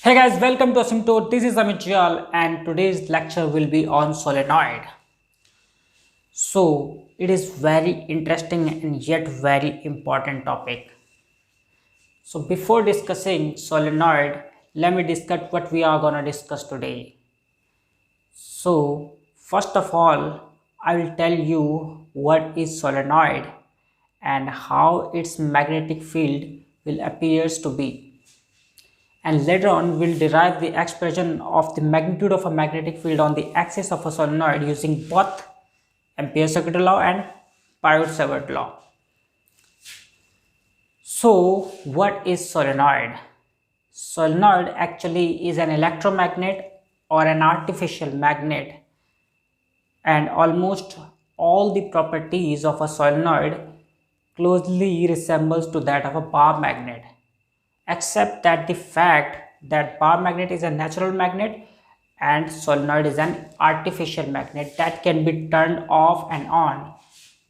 Hey guys, welcome to Asymptote. This is Amit Jal and today's lecture will be on solenoid. So, it is very interesting and yet very important topic. So, before discussing solenoid, let me discuss what we are gonna discuss today. So, first of all, I will tell you what is solenoid and how its magnetic field will appears to be, and later on we'll derive the expression of the magnitude of a magnetic field on the axis of a solenoid using both Ampere's second law and Biot-Savart law. So what is solenoid? Solenoid actually is an electromagnet or an artificial magnet, and almost all the properties of a solenoid closely resembles to that of a bar magnet, except that the fact that bar magnet is a natural magnet and solenoid is an artificial magnet that can be turned off and on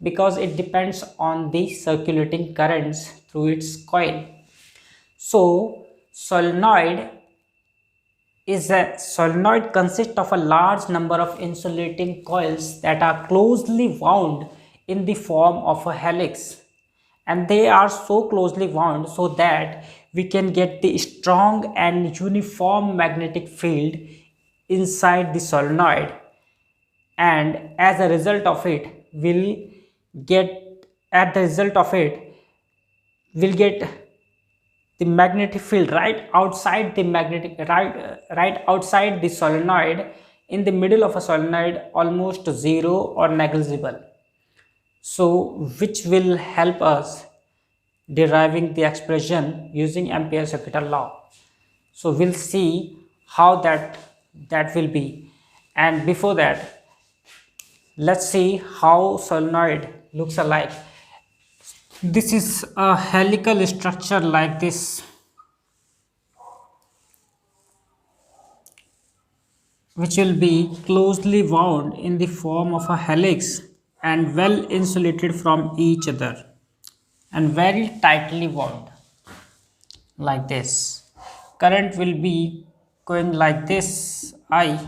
because it depends on the circulating currents through its coil. So solenoid consists of a large number of insulating coils that are closely wound in the form of a helix, and they are so closely wound so that we can get the strong and uniform magnetic field inside the solenoid, and as a result of it get at the result of it we'll get the magnetic field right outside the right outside the solenoid, in the middle of a solenoid, almost zero or negligible. So which will help us deriving the expression using Ampere's second law. So we'll see how that will be, and before that let's see how solenoid looks alike. This is a helical structure like this, which will be closely wound in the form of a helix and well insulated from each other and very tightly wound like this. Current will be going like this I.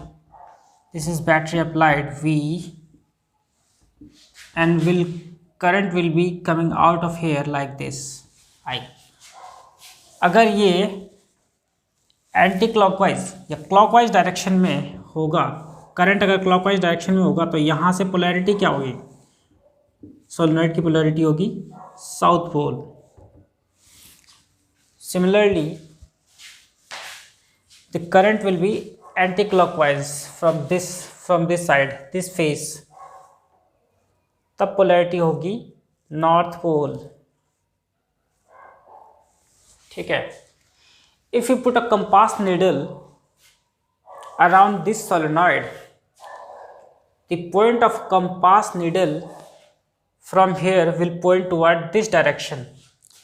This is battery applied V, and will current will be coming out of here like this I. अगर ये anti clockwise या clockwise direction में होगा, current अगर clockwise direction में होगा तो यहाँ से पोलैरिटी क्या होगी? सोलेनॉइड की पोलैरिटी होगी south pole. Similarly, the current will be anti-clockwise from this side, this face. तब पोलैरिटी होगी नॉर्थ पोल. ठीक है. If you put a compass needle around this solenoid, the point of compass needle from here will point toward this direction,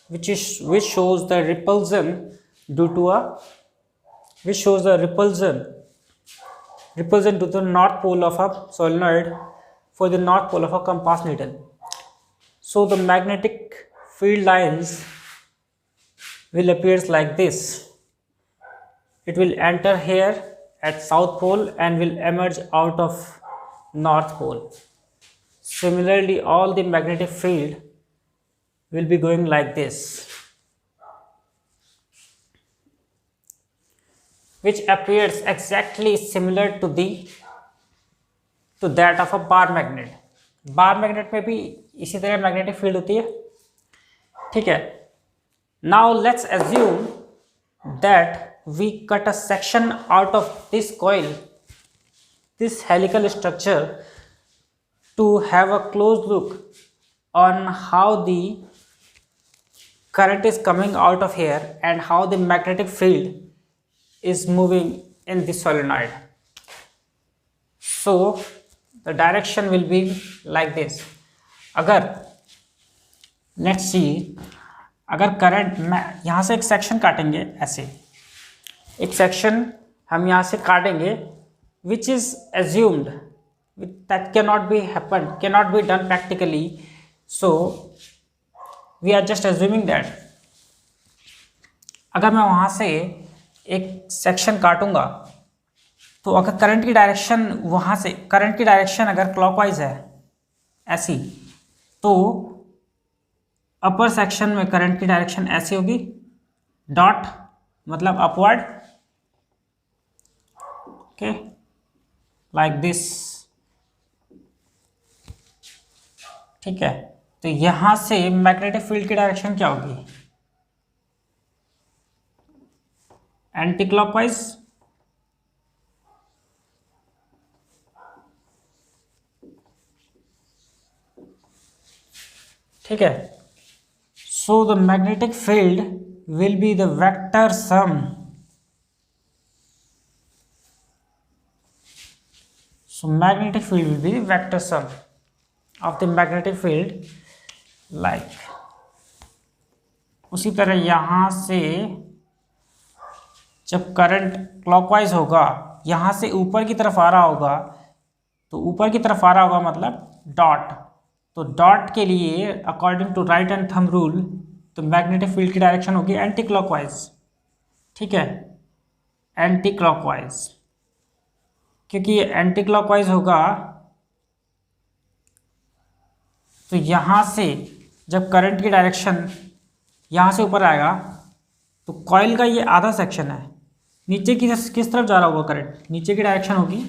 which shows the repulsion due to a repulsion to the north pole of a solenoid for the north pole of a compass needle. So the magnetic field lines will appears like this. It will enter here at south pole and will emerge out of north pole. Similarly, all the magnetic field will be going like this, which appears exactly similar to that of a bar magnet. Bar magnet में भी इसी तरह magnetic field होती है. ठीक है. Now let's assume that we cut a section out of this coil, this helical structure, to have a close look on how the current is coming out of here and how the magnetic field is moving in the solenoid. So the direction will be like this. अगर let's see, अगर current में यहाँ से एक section काटेंगे, ऐसे एक section हम यहाँ से काटेंगे, which is assumed that cannot be done practically, so we are just assuming that. अगर मैं वहाँ से एक सेक्शन काटूंगा तो अगर करंट की डायरेक्शन वहाँ से, करंट की डायरेक्शन अगर क्लॉकवाइज है ऐसी, तो अपर सेक्शन में करंट की डायरेक्शन ऐसी होगी, डॉट मतलब अपवर्ड, ओके, लाइक दिस, ठीक है। तो यहां से मैग्नेटिक फील्ड की डायरेक्शन क्या होगी, एंटी क्लॉकवाइज, ठीक है। So the magnetic field will be the vector sum, so magnetic field will be the vector sum of the magnetic field, like उसी तरह यहां से जब करंट क्लॉकवाइज होगा, यहां से ऊपर की तरफ आ रहा होगा, तो ऊपर की तरफ आ रहा होगा मतलब डॉट, तो डॉट के लिए according to right and thumb rule तो मैग्नेटिक फील्ड की डायरेक्शन होगी एंटी क्लॉकवाइज, ठीक है, एंटी क्लॉकवाइज, क्योंकि ये एंटी क्लॉकवाइज होगा तो यहां से जब करंट की डायरेक्शन यहां से ऊपर आएगा तो कॉइल का ये आधा सेक्शन है, नीचे की किस तरफ जा रहा होगा करंट, नीचे की डायरेक्शन होगी,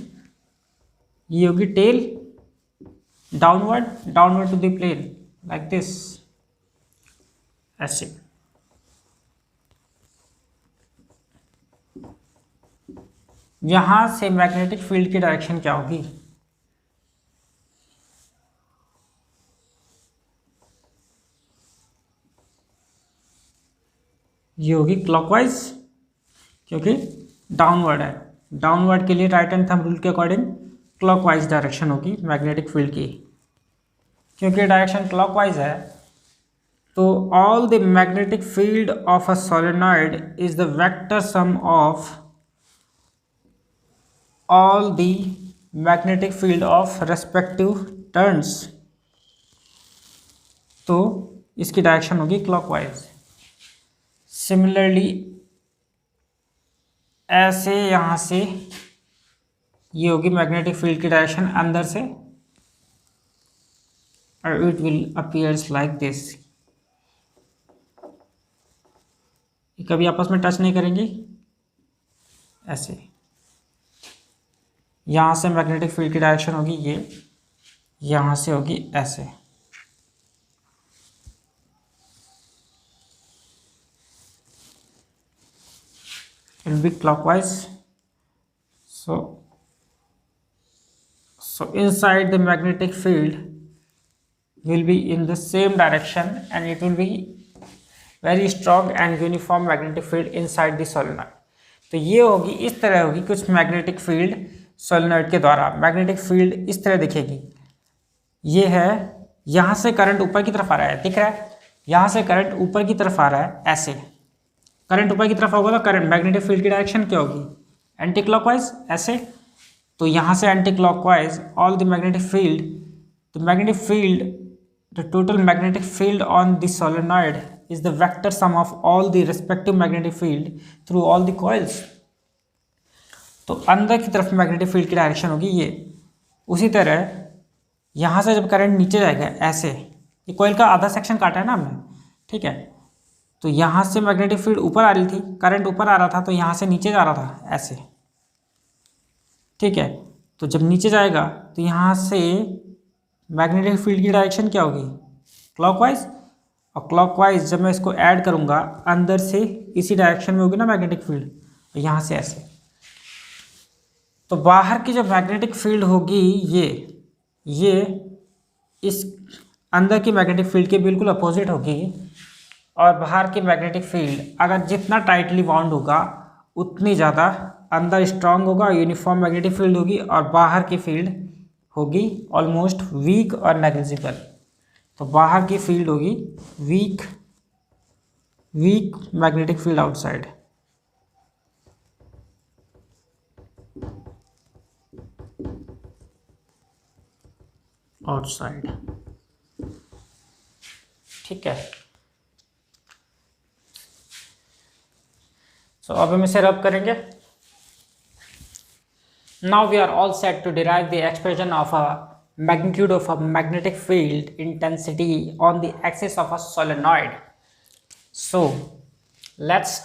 ये होगी tail, downward, downward to the plane, like this, ऐसे। यहां से मैग्नेटिक फील्ड की डायरेक्शन क्या होगी, ये होगी क्लॉकवाइज, क्योंकि डाउनवर्ड है, डाउनवर्ड के लिए राइट एंड थंब रूल के अकॉर्डिंग क्लॉकवाइज डायरेक्शन होगी मैग्नेटिक फील्ड की, क्योंकि डायरेक्शन क्लॉकवाइज है तो all the magnetic field of a solenoid is the vector sum of all the magnetic field of respective turns, तो इसकी डायरेक्शन होगी clockwise. Similarly ऐसे यहाँ से ये होगी मैग्नेटिक फील्ड की डायरेक्शन अंदर से, और it will appears like this, कभी आपस में टच नहीं करेंगे, ऐसे। यहाँ से मैग्नेटिक फील्ड की डायरेक्शन होगी ये, यहाँ से होगी ऐसे, it will be clockwise, so inside the magnetic field will be in the same direction and it will be very strong and uniform magnetic field inside the solenoid। तो ये होगी, इस तरह होगी कुछ मैग्नेटिक फील्ड सोलेनॉइड के द्वारा, magnetic field इस तरह दिखेगी, ये है, यहाँ से करंट ऊपर की तरफ आ रहा है, दिख रहा है, यहाँ से करंट ऊपर की तरफ आ रहा है, ऐसे करंट ऊपर की तरफ होगा तो करंट मैग्नेटिक फील्ड की डायरेक्शन क्या होगी, एंटी क्लॉकवाइज, ऐसे। तो यहाँ से anti clockwise all the magnetic field, the magnetic field, the total magnetic field on the solenoid is the vector sum of all the respective magnetic field through all the coils। तो अंदर की तरफ magnetic field की direction होगी ये, उसी तरह यहाँ से जब करंट नीचे जाएगा ऐसे, ये कॉइल का आधा सेक्शन काटा है ना हमने, ठीक है, तो यहाँ से मैग्नेटिक फील्ड ऊपर आ रही थी, करंट ऊपर आ रहा था तो यहाँ से नीचे जा रहा था ऐसे, ठीक है। तो जब नीचे जाएगा तो यहाँ से मैग्नेटिक फील्ड की डायरेक्शन क्या होगी, क्लॉकवाइज, और क्लॉकवाइज जब मैं इसको ऐड करूँगा अंदर से इसी डायरेक्शन में होगी ना मैग्नेटिक फील्ड, तो यहाँ से ऐसे, तो बाहर की जो मैग्नेटिक फील्ड होगी ये इस अंदर की मैग्नेटिक फील्ड के बिल्कुल अपोजिट होगी, और बाहर की मैग्नेटिक फील्ड अगर जितना टाइटली बाउंड होगा उतनी ज़्यादा अंदर स्ट्रांग होगा, यूनिफॉर्म मैग्नेटिक फील्ड होगी, और बाहर की फील्ड होगी ऑलमोस्ट वीक और नेग्लिजिबल। तो बाहर की फील्ड होगी वीक मैग्नेटिक फील्ड आउटसाइड, ठीक है। सो अब हम इसे रब करेंगे. Now we are all set to derive the expression of a magnitude of a magnetic field intensity on the axis of a solenoid. So let's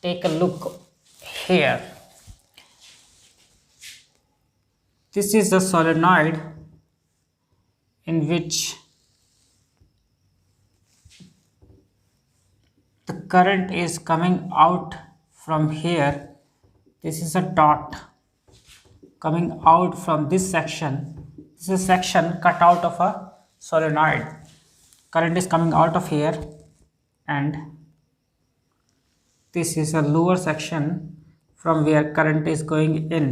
take a look here. This is the solenoid in which the current is coming out from here. This is a dot coming out from this section. This is a section cut out of a solenoid. Current is coming out of here, and this is a lower section from where current is going in,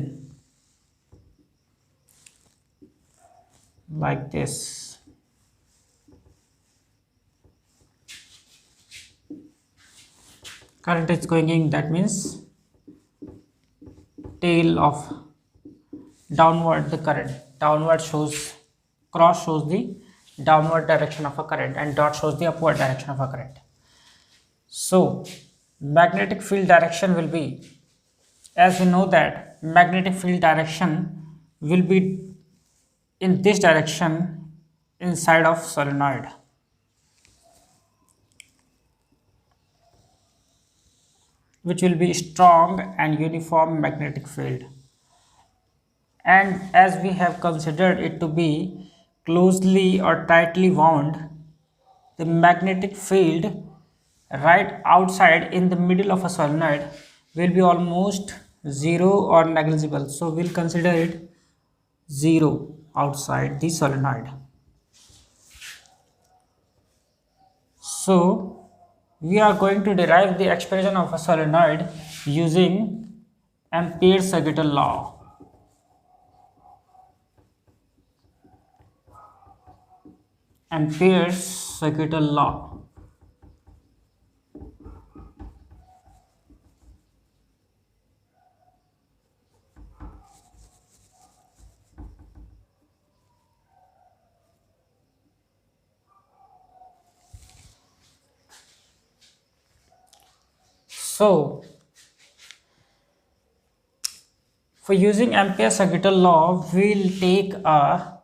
like this. Current is going in, that means tail of downward the current. Downward shows, cross shows the downward direction of a current, and dot shows the upward direction of a current. So magnetic field direction will be, as we know that magnetic field direction will be in this direction inside of solenoid. Which will be strong and uniform magnetic field. And as we have considered it to be closely or tightly wound, the magnetic field right outside in the middle of a solenoid will be almost zero or negligible. So we'll consider it zero outside the solenoid. So we are going to derive the expression of a solenoid using Ampere's Sagittal law. Ampere's Sagittal law. So for using Ampere's Sagittal law, we'll take a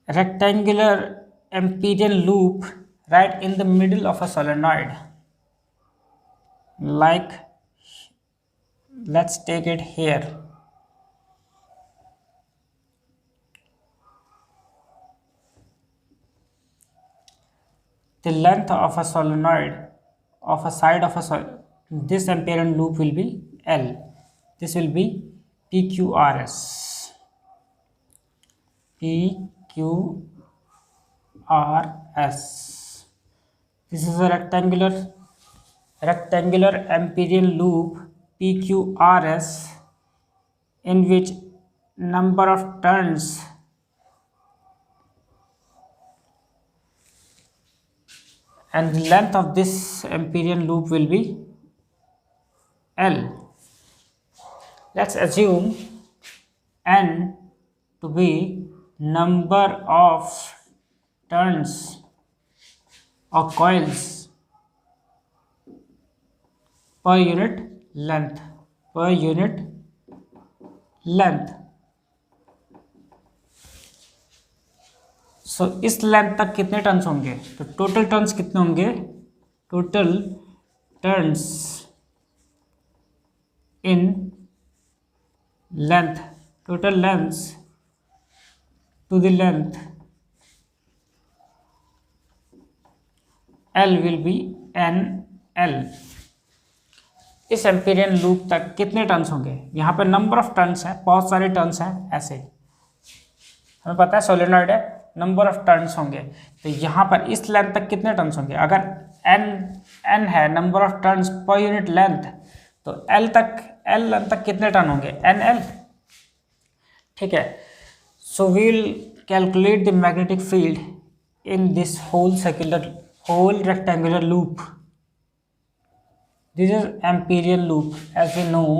rectangular Amperian loop right in the middle of a solenoid, like, let's take it here. The length of a solenoid of a side of this Amperian loop will be L. This will be PQRS. PQRS. This is a rectangular Amperian loop PQRS, in which number of turns and the length of this Amperian loop will be L. Let's assume N to be number of turns or coils per unit length. सो इस length तक कितने turns होंगे, तो total turns कितने होंगे, total turns in length, total lengths to the length L will be NL. इस Amperian loop तक कितने टर्न्स होंगे, यहाँ पर नंबर ऑफ टर्न्स है, बहुत सारे टर्न्स हैं, ऐसे हमें पता है सोलेनॉइड है, नंबर ऑफ टर्न्स होंगे, तो यहाँ पर इस लेंथ तक कितने टर्न्स होंगे, अगर n है नंबर ऑफ टर्न्स पर यूनिट लेंथ, तो L लेंथ तक कितने टर्न होंगे, NL. ठीक है, so we will calculate the magnetic field in this whole rectangular loop. This is Amperian loop, as we know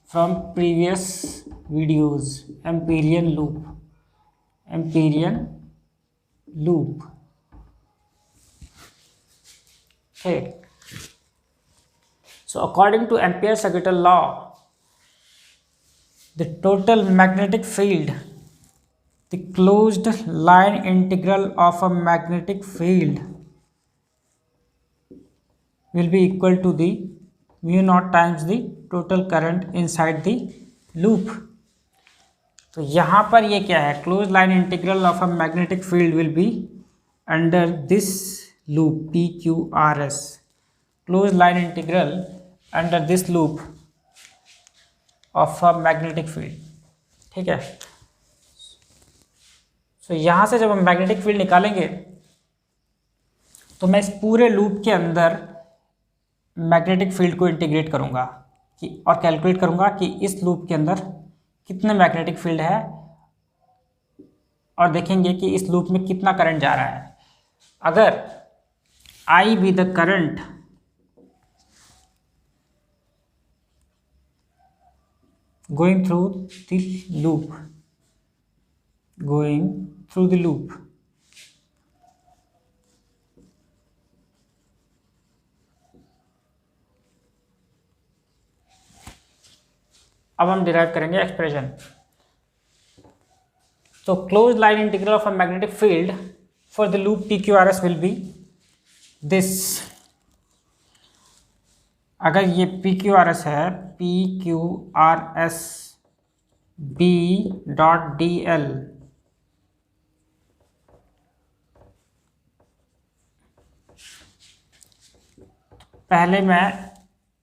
from previous videos. Amperian loop. Okay. So according to Ampere's second law, the total magnetic field, the closed line integral of a magnetic field will be equal to the mu naught times the total current inside the loop. तो यहाँ पर ये क्या है, close line integral of a magnetic field will be under this loop P Q R S, close line integral under this loop of a magnetic field, ठीक है। सो यहाँ से जब हम मैग्नेटिक फील्ड निकालेंगे तो मैं इस पूरे लूप के अंदर मैग्नेटिक फील्ड को इंटीग्रेट करूँगा कि और कैलकुलेट करूँगा कि इस लूप के अंदर कितने मैग्नेटिक फील्ड है, और देखेंगे कि इस लूप में कितना करंट जा रहा है। अगर I be the current going through the loop, अब हम डिराइव करेंगे एक्सप्रेशन। तो close line integral of a magnetic field for the loop P Q R S will be this. अगर ये पी क्यू आर एस है, P Q R S B dot D L, पहले मैं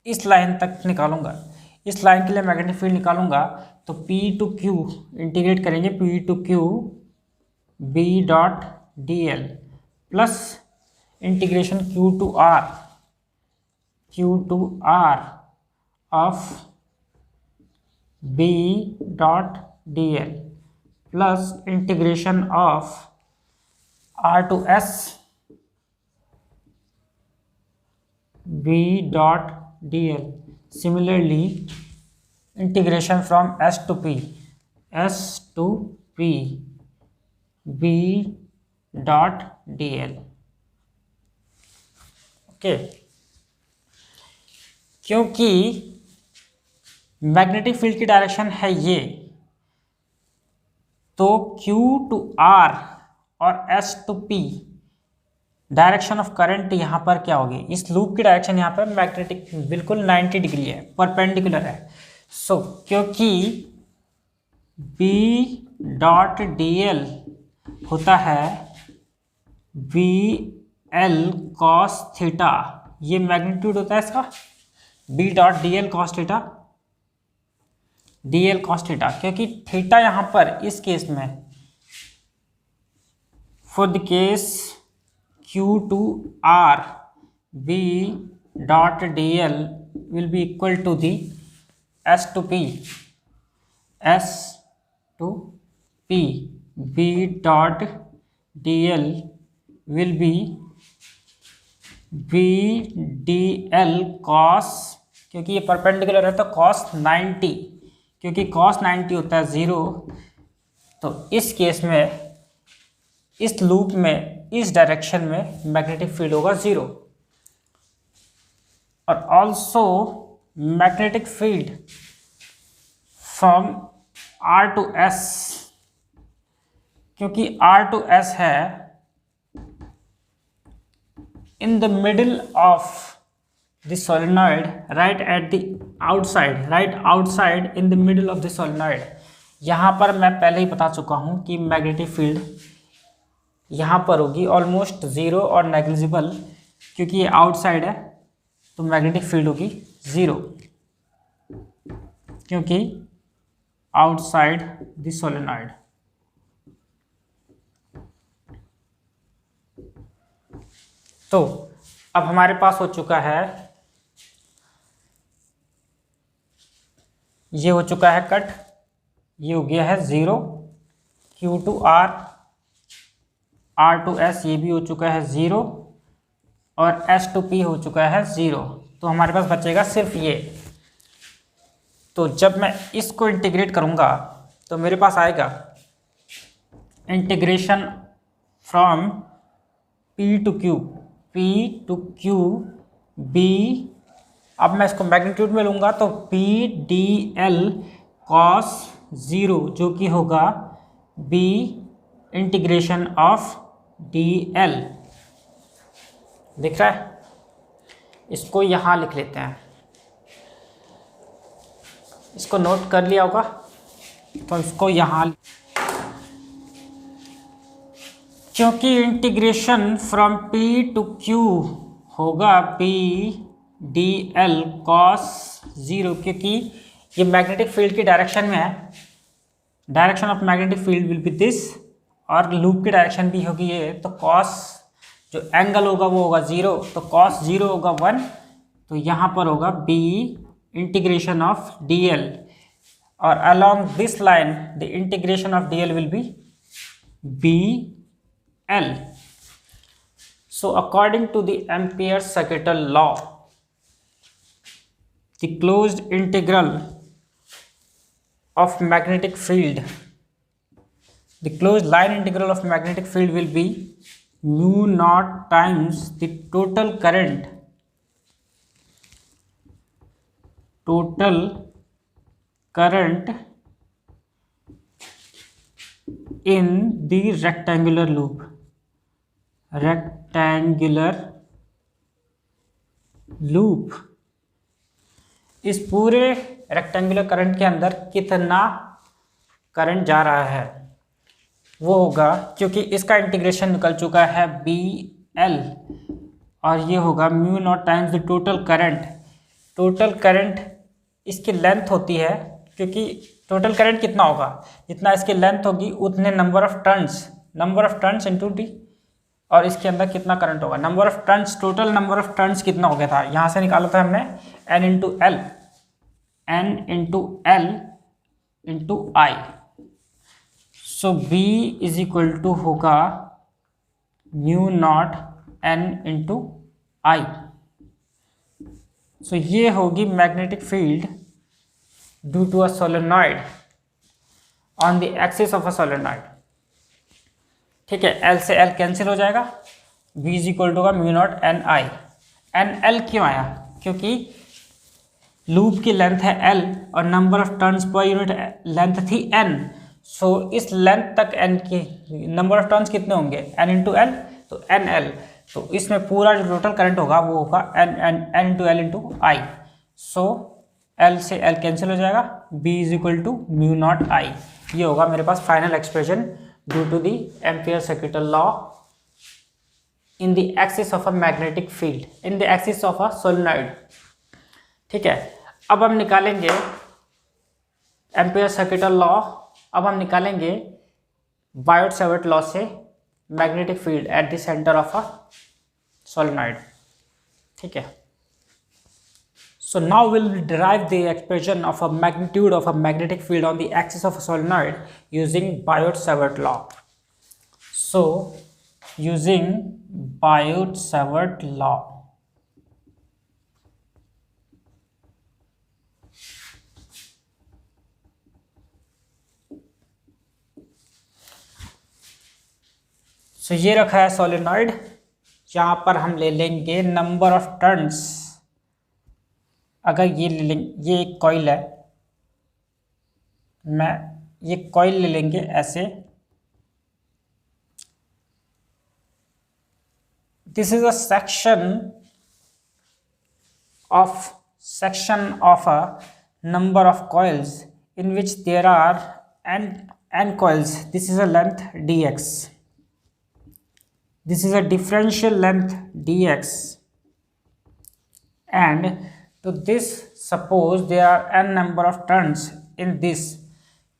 इस line तक निकालूंगा, इस लाइन के लिए मैग्नेटिक फील्ड निकालूंगा। तो P टू Q इंटीग्रेट करेंगे, P to Q B dot D L plus integration Q to R of B dot D L plus integration of R to S B dot D L. Similarly, integration from S to P B dot dl। Okay, क्योंकि magnetic field की direction है ये, तो Q to R और S to P direction of current यहाँ पर क्या होगी, इस लूप की डायरेक्शन यहाँ पर मैग्नेटिक बिल्कुल 90 डिग्री है, परपेंडिकुलर है। सो क्योंकि B डॉट डी एल होता है बी एल कॉस थीटा, ये मैग्नीट्यूड होता है इसका, B dot D L cos theta, D L cos theta, क्योंकि थीटा यहाँ पर इस केस में for the case Q to R B dot dl will be equal to the S to P B dot dl will be B dl cos, क्योंकि ये perpendicular है तो cos 90, क्योंकि cos 90 होता है 0, तो इस केस में इस लूप में इस डायरेक्शन में मैग्नेटिक फील्ड होगा 0। और also magnetic field from R to S, क्योंकि R टू S है in the middle of the solenoid, right at the outside, right outside in the middle of the solenoid. यहाँ पर मैं पहले ही बता चुका हूँ कि मैग्नेटिक फील्ड यहाँ पर होगी ऑलमोस्ट 0 और नेग्लिजिबल, क्योंकि ये आउटसाइड है तो मैग्नेटिक फील्ड होगी 0, क्योंकि आउटसाइड द सोलेनॉइड। तो अब हमारे पास हो चुका है, ये हो चुका है कट, ये हो गया है 0, Q to R R to S ये भी हो चुका है 0, और S टू P हो चुका है 0। तो हमारे पास बचेगा सिर्फ ये। तो जब मैं इसको इंटीग्रेट करूँगा तो मेरे पास आएगा integration from P to Q B अब मैं इसको मैग्नीट्यूड में लूँगा तो पी डी एल कॉस 0 जो कि होगा B integration of D L. दिख रहा है? इसको यहाँ लिख लेते हैं, इसको नोट कर लिया होगा तो इसको यहाँ, क्योंकि integration from P to Q होगा पी डी एल कॉस 0, क्योंकि ये मैग्नेटिक फील्ड की डायरेक्शन में है, direction of magnetic field will be this, और लूप की डायरेक्शन भी होगी ये, तो कॉस जो एंगल होगा वो होगा 0, तो कॉस 0 होगा 1, तो यहाँ पर होगा B integration of D L, और along this line the integration of dl will be bl. So according to the Ampere's circuital law, the closed integral of magnetic field, the closed line integral of magnetic field will be mu naught times the total current in the rectangular loop, इस पूरे rectangular current के अंदर कितना current जा रहा है वो होगा, क्योंकि इसका इंटीग्रेशन निकल चुका है बी एल, और ये होगा mu not times the total current. Total current इसकी लेंथ होती है, क्योंकि टोटल करंट कितना होगा, जितना इसकी लेंथ होगी उतने number of turns into D, और इसके अंदर कितना करंट होगा, number of turns, total number of turns कितना हो गया था, यहाँ से निकाला था हमने n into I. So B is equal to होगा mu naught n into I. So ये होगी magnetic field due to a solenoid on the axis of a solenoid. ठीक है, L से L कैंसिल हो जाएगा, V इज इक्वल टू होगा mu not N I. N L क्यों आया, क्योंकि लूप की लेंथ है L और नंबर ऑफ टर्न्स पर यूनिट लेंथ थी N। सो इस लेंथ तक N की नंबर ऑफ टर्न्स कितने होंगे, N इंटू एल, तो एन एल, तो इसमें पूरा जो टोटल करंट होगा वो होगा N into L into I. So L से L कैंसिल हो जाएगा, B is equal to mu not I. ये होगा मेरे पास final expression due to the ampere circuital law in the axis of a magnetic field, in the axis of a solenoid. ठीक है, अब हम निकालेंगे एम्पियर सर्किटल लॉ, अब हम निकालेंगे बायोट-सावर्ट लॉ से magnetic field at the centre of a solenoid. ठीक है, so now we'll derive the expression of a magnitude of a magnetic field on the axis of a solenoid using Biot-Savart law. So using Biot-Savart law, so ये रखा है solenoid, यहाँ पर हम ले लेंगे नंबर ऑफ टर्न्स। अगर ये ले लेंगे, ये एक कॉइल है, मैं ये कॉइल ले लेंगे ऐसे, this is a section of a number of coils in which there are n coils. This is a length dx, this is a differential length dx, and to this suppose there are n number of turns in this,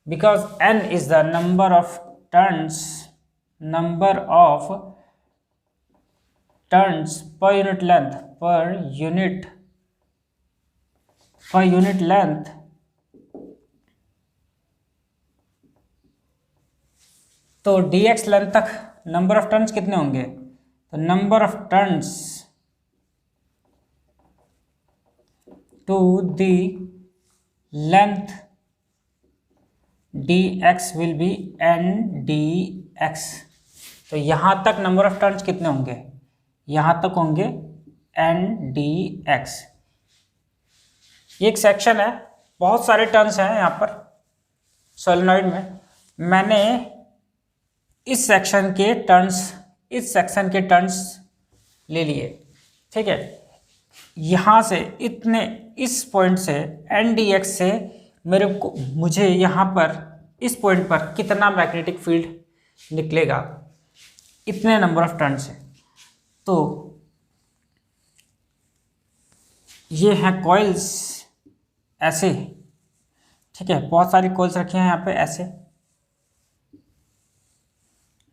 because n is the number of turns per unit length, per unit length, तो dx length तक number of turns कितने होंगे, तो number of turns to the length dx will be n dx। तो यहाँ तक number of turns कितने होंगे, यहाँ तक होंगे n dx। ये एक सेक्शन है, बहुत सारे टर्न्स हैं यहाँ पर सोलेनॉइड में। मैंने इस सेक्शन के टर्न्स ले लिए, ठीक है। यहाँ से इस पॉइंट से एन डी एक्स से मुझे यहाँ पर इस पॉइंट पर कितना मैग्नेटिक फील्ड निकलेगा, इतने नंबर ऑफ टर्न्स है। तो ये हैं कॉइल्स ऐसे, ठीक है, बहुत सारी कॉइल्स रखी हैं यहाँ पे ऐसे।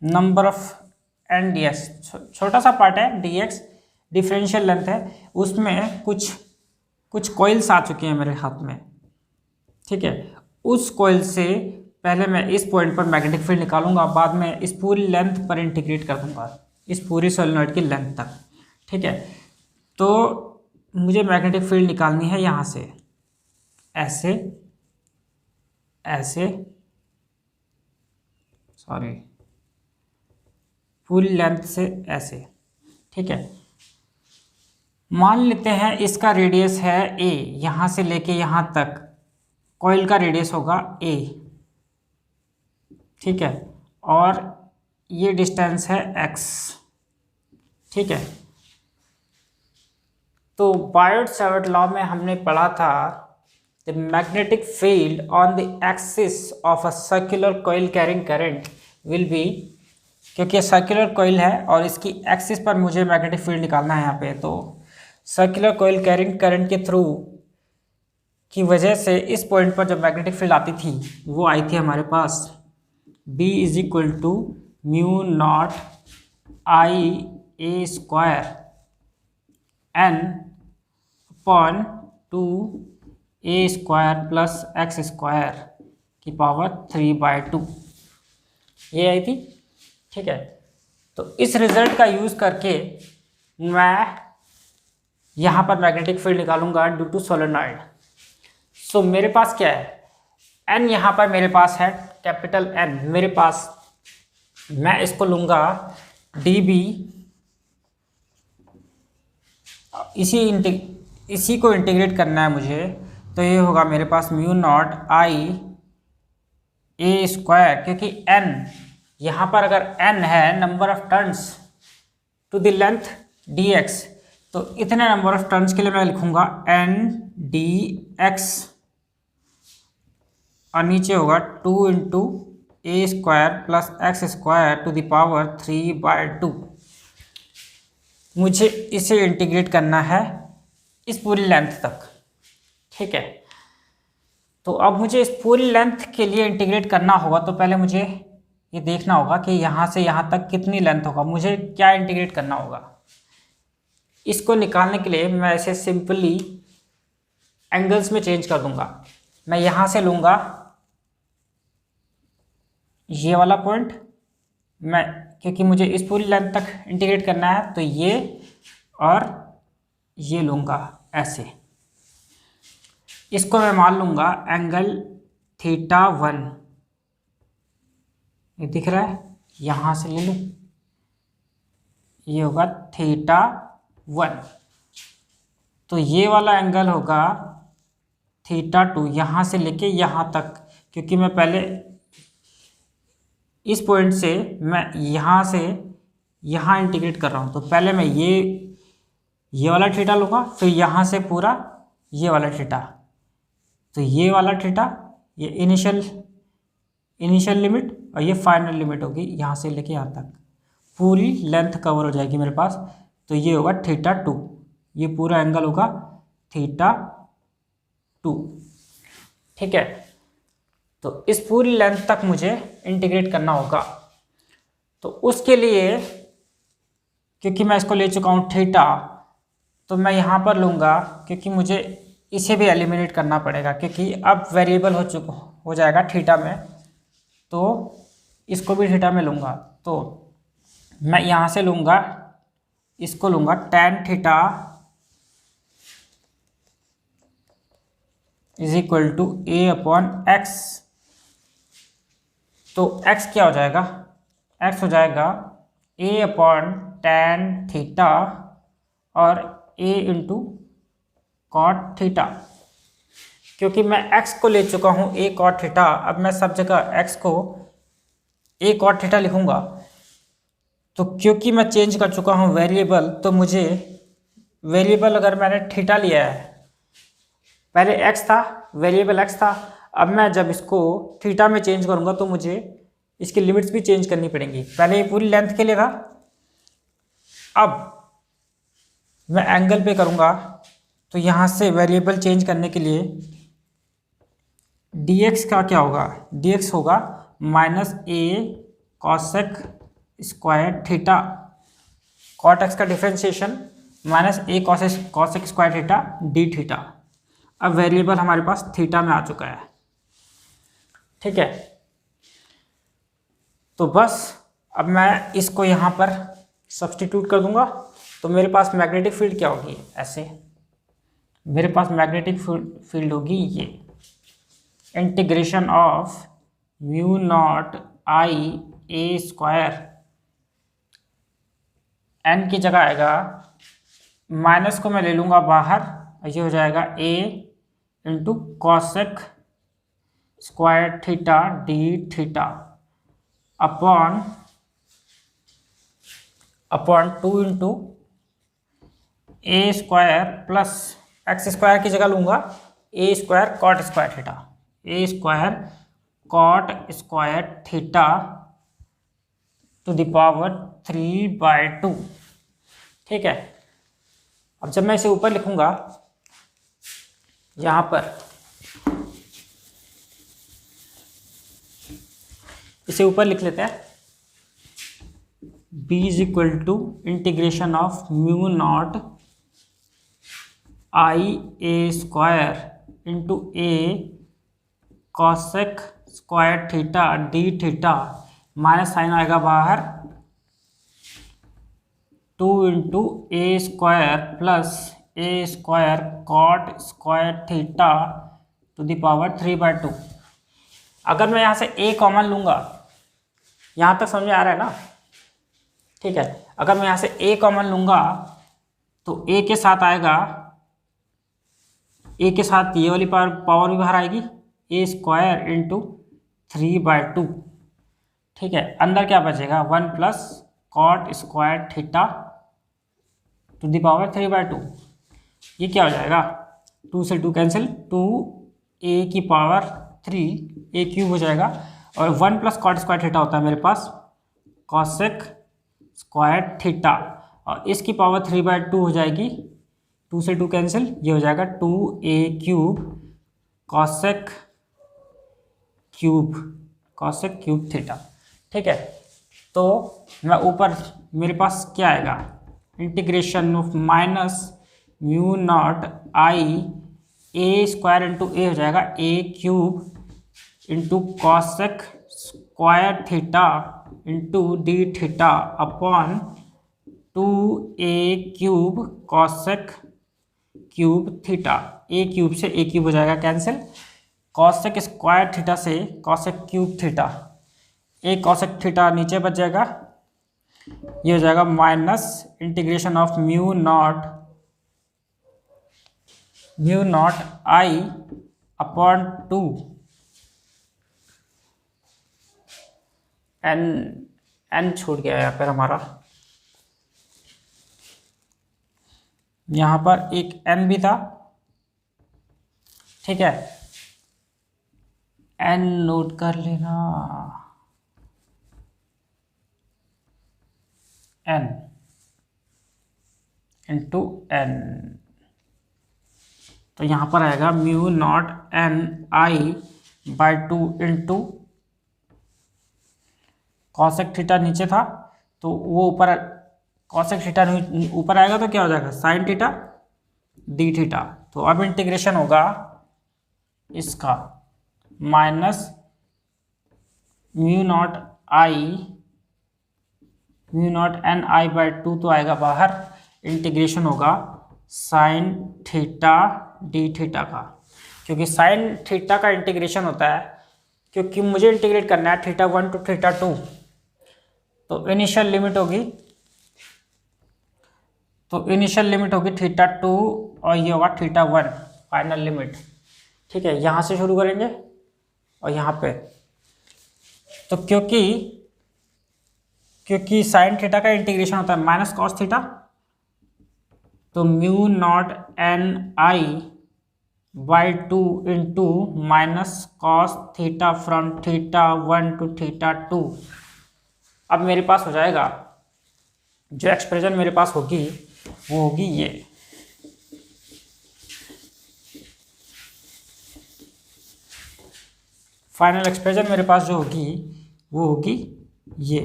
Number of N D X, छोटा सा पार्ट है डी एक्स, डिफरेंशियल लेंथ है, उसमें कुछ कॉइल्स आ चुके हैं मेरे हाथ में, ठीक है। उस कॉइल से पहले मैं इस पॉइंट पर मैग्नेटिक फील्ड निकालूंगा, बाद में इस पूरी लेंथ पर इंटीग्रेट कर दूंगा, इस पूरी सोलेनॉइड की लेंथ तक, ठीक है। तो मुझे मैग्नेटिक फील्ड निकालनी है यहाँ से ऐसे ऐसे, सॉरी, पूरी लेंथ से ऐसे, ठीक है। मान लेते हैं इसका रेडियस है a, यहाँ से लेके यहाँ तक कॉइल का रेडियस होगा a, ठीक है, और ये डिस्टेंस है x, ठीक है। तो बायोट-सैवर्ट लॉ में हमने पढ़ा था the magnetic field on the axis of a circular coil carrying current will be, क्योंकि सर्कुलर कॉइल है और इसकी एक्सिस पर मुझे मैग्नेटिक फील्ड निकालना है यहाँ पे, तो सर्कुलर कॉइल कैरिंग करंट के थ्रू की वजह से इस पॉइंट पर जो मैग्नेटिक फील्ड आती थी वो आई थी हमारे पास B is equal to mu not I A square n upon 2a square plus x square की पावर 3/2, ये आई थी, ठीक है। तो इस रिजल्ट का यूज़ करके मैं यहाँ पर मैग्नेटिक फील्ड निकालूंगा ड्यू टू सोलेनॉइड। सो मेरे पास क्या है, n यहाँ पर मेरे पास है कैपिटल N, मेरे पास, मैं इसको लूँगा dB, इसी को इंटीग्रेट करना है मुझे, तो ये होगा मेरे पास mu not I A square, क्योंकि n यहाँ पर अगर n है number of turns to the length dx, तो इतने नंबर ऑफ टर्न्स के लिए मैं लिखूंगा n dx, और नीचे होगा 2 into A square plus x square to the power 3/2। मुझे इसे इंटीग्रेट करना है इस पूरी लेंथ तक, ठीक है। तो अब मुझे इस पूरी लेंथ के लिए इंटीग्रेट करना होगा, तो पहले मुझे ये देखना होगा कि यहाँ से यहाँ तक कितनी लेंथ होगा, मुझे क्या इंटीग्रेट करना होगा। इसको निकालने के लिए मैं इसे सिंपली एंगल्स में चेंज कर दूंगा। मैं यहाँ से लूँगा ये वाला पॉइंट, मैं, क्योंकि मुझे इस पूरी लेंथ तक इंटीग्रेट करना है, तो ये और ये लूँगा ऐसे, इसको मैं मान लूँगा एंगल θ1, ये दिख रहा है, यहाँ से ले लूँ, ये होगा θ1। तो ये वाला एंगल होगा θ2, यहाँ से लेके यहाँ तक, क्योंकि मैं पहले इस पॉइंट से मैं यहाँ से यहाँ इंटीग्रेट कर रहा हूँ, तो पहले मैं ये वाला थीटा लूँगा, फिर यहाँ से पूरा ये वाला थीटा, तो ये वाला थीटा, ये इनिशियल लिमिट और ये फाइनल लिमिट होगी, यहाँ से लेके यहाँ तक पूरी लेंथ कवर हो जाएगी मेरे पास, तो ये होगा θ2, ये पूरा एंगल होगा θ2, ठीक है। तो इस पूरी लेंथ तक मुझे इंटीग्रेट करना होगा, तो उसके लिए, क्योंकि मैं इसको ले चुका हूँ थीटा, तो मैं यहाँ पर लूँगा, क्योंकि मुझे इसे भी एलिमिनेट करना पड़ेगा, क्योंकि अब वेरिएबल हो जाएगा थीटा में, तो इसको भी थीटा में लूँगा। तो मैं यहाँ से लूँगा, इसको लूँगा tan theta is equal to a upon X. तो x क्या हो जाएगा, x हो जाएगा a अपॉन tan थीटा और a इंटू कॉट थीटा, क्योंकि मैं x को ले चुका हूँ a cot थीटा, अब मैं सब जगह x को a cot थीटा लिखूंगा। तो क्योंकि मैं चेंज कर चुका हूँ वेरिएबल, तो मुझे वेरिएबल अगर मैंने थीटा लिया है, पहले x था, वेरिएबल x था, अब मैं जब इसको थीटा में चेंज करूंगा तो मुझे इसकी लिमिट्स भी चेंज करनी पड़ेंगी। पहले ये पूरी लेंथ के लिए था, अब मैं एंगल पे करूंगा, तो यहाँ से वेरिएबल चेंज करने के लिए dx का क्या होगा, dx होगा minus a cosec square theta, cot x का differentiation minus a cosec square theta D theta. अब वेरिएबल हमारे पास थीटा में आ चुका है, ठीक है। तो बस अब मैं इसको यहाँ पर सब्सटीट्यूट कर दूंगा, तो मेरे पास मैग्नेटिक फील्ड क्या होगी, ऐसे मेरे पास मैग्नेटिक फील्ड होगी ये integration of mu not I A square, N की जगह आएगा, माइनस को मैं ले लूँगा बाहर, ये हो जाएगा a into cosec square theta D theta upon 2 into A square plus x square की जगह लूँगा a square cot square theta, a square cot square theta to the power 3/2, ठीक है। अब जब मैं इसे ऊपर लिखूंगा, यहाँ पर इसे ऊपर लिख लेते हैं, b is equal to integration of mu not I A square into A cosec square theta D theta, minus sign आएगा बाहर, 2 into A square plus A square cot square theta to the power 3/2। अगर मैं यहाँ से a common लूँगा, यहाँ तक समझ में आ रहा है ना, ठीक है। अगर मैं यहाँ से a कॉमन लूँगा तो a के साथ आएगा, a के साथ ये वाली पावर भी बाहर आएगी, a स्क्वायर इंटू 3/2, ठीक है। अंदर क्या बचेगा, 1 plus cot square theta to the power 3/2। ये क्या हो जाएगा, 2 से 2 कैंसिल, 2a की पावर 3 a क्यूब हो जाएगा, और 1 प्लस कॉट स्क्वायर थीटा होता है मेरे पास कॉसेक स्क्वायर थीटा, और इसकी पावर 3/2 हो जाएगी, 2 से 2 कैंसिल, ये हो जाएगा 2a cube cosec cube theta, ठीक है। तो मैं ऊपर मेरे पास क्या आएगा, integration of minus mu not I A square into a हो जाएगा a cube into cosec square theta into d theta upon 2a cube cosec cube theta, a cube से a क्यूब हो जाएगा कैंसिल, कॉसेक स्क्वायर थीटा से cosec cube theta, a cosec theta नीचे बच जाएगा, ये हो जाएगा minus integration of mu not I upon 2 N छूट गया यहाँ पर हमारा, यहाँ पर एक n भी था, ठीक है, n नोट कर लेना, n इंटू n, तो यहाँ पर आएगा mu naught n i/2 into cosec theta नीचे था, तो वो ऊपर कॉसेक थीटा ऊपर आएगा, तो क्या हो जाएगा साइन थीटा डी थीटा। तो अब इंटीग्रेशन होगा इसका minus mu naught n i/2, तो आएगा बाहर, इंटीग्रेशन होगा साइन थीटा डी थीटा का, क्योंकि साइन थीटा का इंटीग्रेशन होता है, क्योंकि मुझे इंटीग्रेट करना है θ1 टू θ2, तो इनिशियल लिमिट होगी θ2 और ये होगा θ1 फाइनल लिमिट, ठीक है, यहाँ से शुरू करेंगे और यहाँ पे, तो क्योंकि साइन थीटा का इंटीग्रेशन होता है माइनस कॉस थीटा, तो mu not N I by 2 into minus cos theta from theta 1 to theta 2। अब मेरे पास हो जाएगा, जो एक्सप्रेशन मेरे पास होगी वो होगी ये, फाइनल एक्सप्रेशन मेरे पास जो होगी वो होगी ये,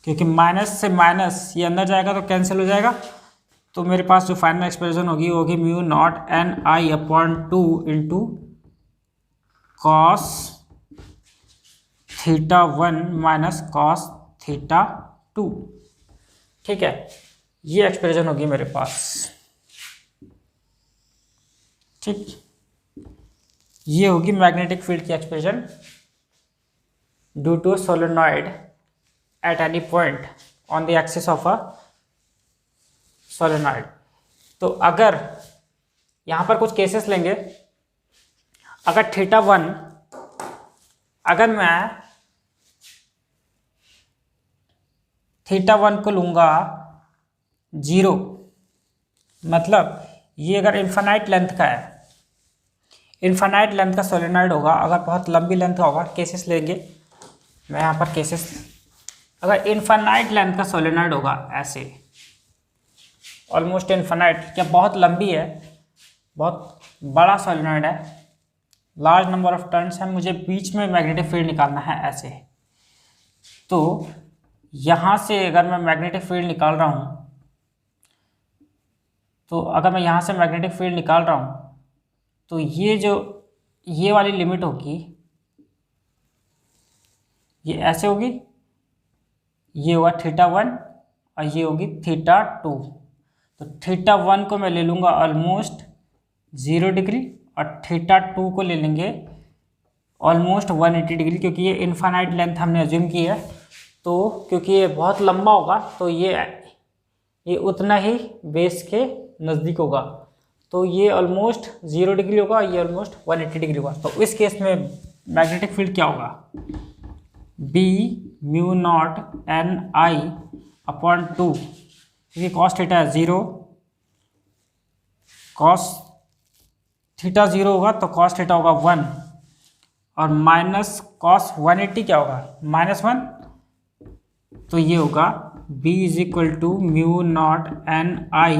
क्योंकि माइनस से माइनस ये अंदर जाएगा तो कैंसिल हो जाएगा, तो मेरे पास जो फाइनल एक्सप्रेशन होगी वो होगी mu naught N I upon 2 into cos theta 1 minus cos theta 2। ठीक है, ये एक्सप्रेशन होगी मेरे पास। ठीक, ये होगी मैग्नेटिक फील्ड की expression due to solenoid at any point on the axis of a solenoid. तो अगर यहाँ पर कुछ केसेस लेंगे, अगर थीटा 1, अगर मैं थीटा 1 को लूँगा 0, मतलब ये अगर इन्फानाइट लेंथ का है, इन्फानाइट लेंथ का सोलेनॉइड होगा, अगर बहुत लंबी लेंथ का होगा, केसेस लेंगे मैं यहाँ पर केसेस, अगर इन्फानाइट लेंथ का सोलेनॉइड होगा ऐसे, ऑलमोस्ट इन्फानाइट, क्या बहुत लंबी है, बहुत बड़ा सोलेनॉइड है, लार्ज नंबर ऑफ टर्न्स है, मुझे बीच में मैग्नेटिक फील्ड निकालना है ऐसे, तो यहाँ से अगर मैं मैग्नेटिक फील्ड निकाल रहा हूँ, तो अगर मैं यहाँ से मैग्नेटिक फील्ड निकाल रहा हूँ, तो ये जो ये वाली लिमिट होगी ये ऐसे होगी, ये होगा थीटा 1 और ये होगी थीटा 2। तो थीटा 1 को मैं ले लूँगा ऑलमोस्ट 0 डिग्री और थीटा 2 को ले लेंगे ऑलमोस्ट 180 डिग्री, क्योंकि ये इन्फानाइट लेंथ हमने अज्यूम की है, तो क्योंकि ये बहुत लंबा होगा तो ये उतना ही बेस के नज़दीक होगा, तो ये ऑलमोस्ट 0 डिग्री होगा, ये ऑलमोस्ट 180 डिग्री होगा। तो इस केस में मैग्नेटिक फील्ड क्या होगा, B mu not N I upon 2, क्योंकि कॉस थीटा है 0, कॉस थीटा 0 होगा तो कॉस थीटा होगा 1, और माइनस कॉस 180 क्या होगा -1, तो ये होगा b is equal to mu not N I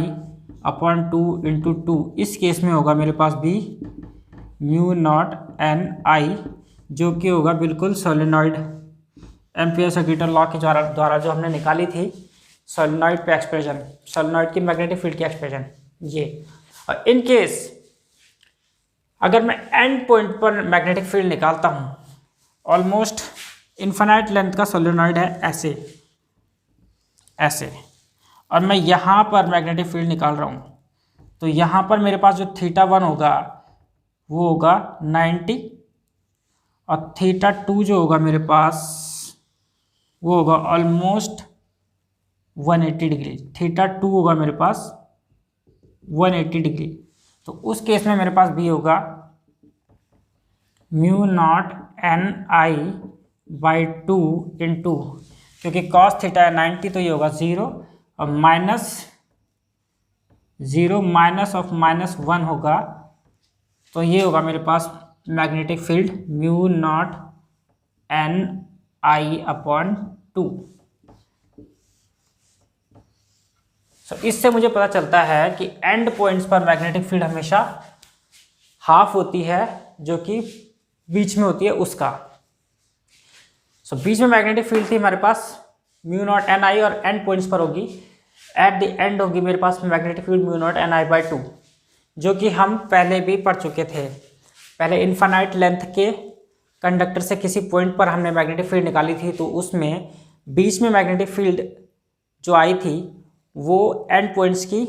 upon 2 into 2। इस केस में होगा मेरे पास b mu not N I, जो कि होगा बिल्कुल सोलेनॉइड एम्पियर सर्किटल लॉ के द्वारा जो हमने निकाली थी सोलेनॉइड पे एक्सप्रेशन, सोलेनॉइड की मैग्नेटिक फील्ड की एक्सप्रेशन ये। और इन केस अगर मैं एंड पॉइंट पर मैग्नेटिक फील्ड निकालता हूँ, ऑलमोस्ट इन्फिनाइट लेंथ का सोलेनॉइड है ऐसे, और मैं यहाँ पर मैग्नेटिक फील्ड निकाल रहा हूँ, तो यहाँ पर मेरे पास जो थीटा 1 होगा वो होगा 90, और थीटा 2 जो होगा मेरे पास वो होगा ऑलमोस्ट 180 डिग्री, थीटा 2 होगा मेरे पास 180 डिग्री। तो उस केस में मेरे पास भी होगा mu not N I by 2 into, क्योंकि कॉस थीटा है 90 तो ये होगा 0, और -0 माइनस ऑफ -1 होगा, तो ये होगा मेरे पास magnetic field mu not N I upon 2। तो इससे मुझे पता चलता है कि एंड पॉइंट्स पर मैग्नेटिक फील्ड हमेशा हाफ होती है, जो कि बीच में होती है उसका। सो बीच में मैग्नेटिक फील्ड थी हमारे पास म्यू नॉट एन आई, और एंड पॉइंट्स पर होगी, एट द एंड होगी मेरे पास magnetic field mu not N I by 2, जो कि हम पहले भी पढ़ चुके थे। पहले इन्फानाइट लेंथ के कंडक्टर से किसी पॉइंट पर हमने मैग्नेटिक फील्ड निकाली थी, तो उसमें बीच में मैग्नेटिक फील्ड जो आई थी वो एंड पॉइंट्स की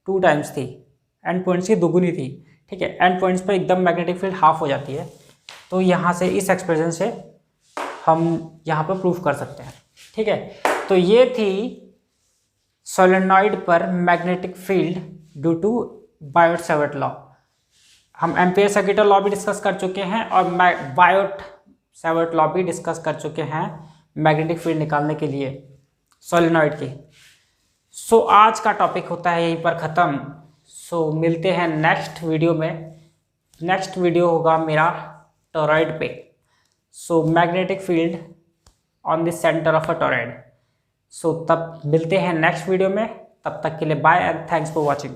2 टाइम्स थी, एंड पॉइंट्स की दोगुनी थी। ठीक है, एंड पॉइंट्स पर एकदम मैग्नेटिक फील्ड हाफ हो जाती है, तो यहाँ से इस एक्सप्रेशन से हम यहाँ पर प्रूफ कर सकते हैं। ठीक है, तो ये थी सोलेनॉइड पर magnetic field due to Biot Savart law. हम एम्पियर सर्किट लॉ भी डिस्कस कर चुके हैं और बायोट सेवर्ट लॉ भी डिस्कस कर चुके हैं मैग्नेटिक फील्ड निकालने के लिए सोलेनॉइड के। सो आज का टॉपिक होता है यहीं पर ख़त्म। सो मिलते हैं नेक्स्ट वीडियो में। नेक्स्ट वीडियो होगा मेरा टॉरॉइड पे। So magnetic field on the centre of a toroid. So तब मिलते हैं नेक्स्ट वीडियो में। तब तक के लिए bye and thanks for watching.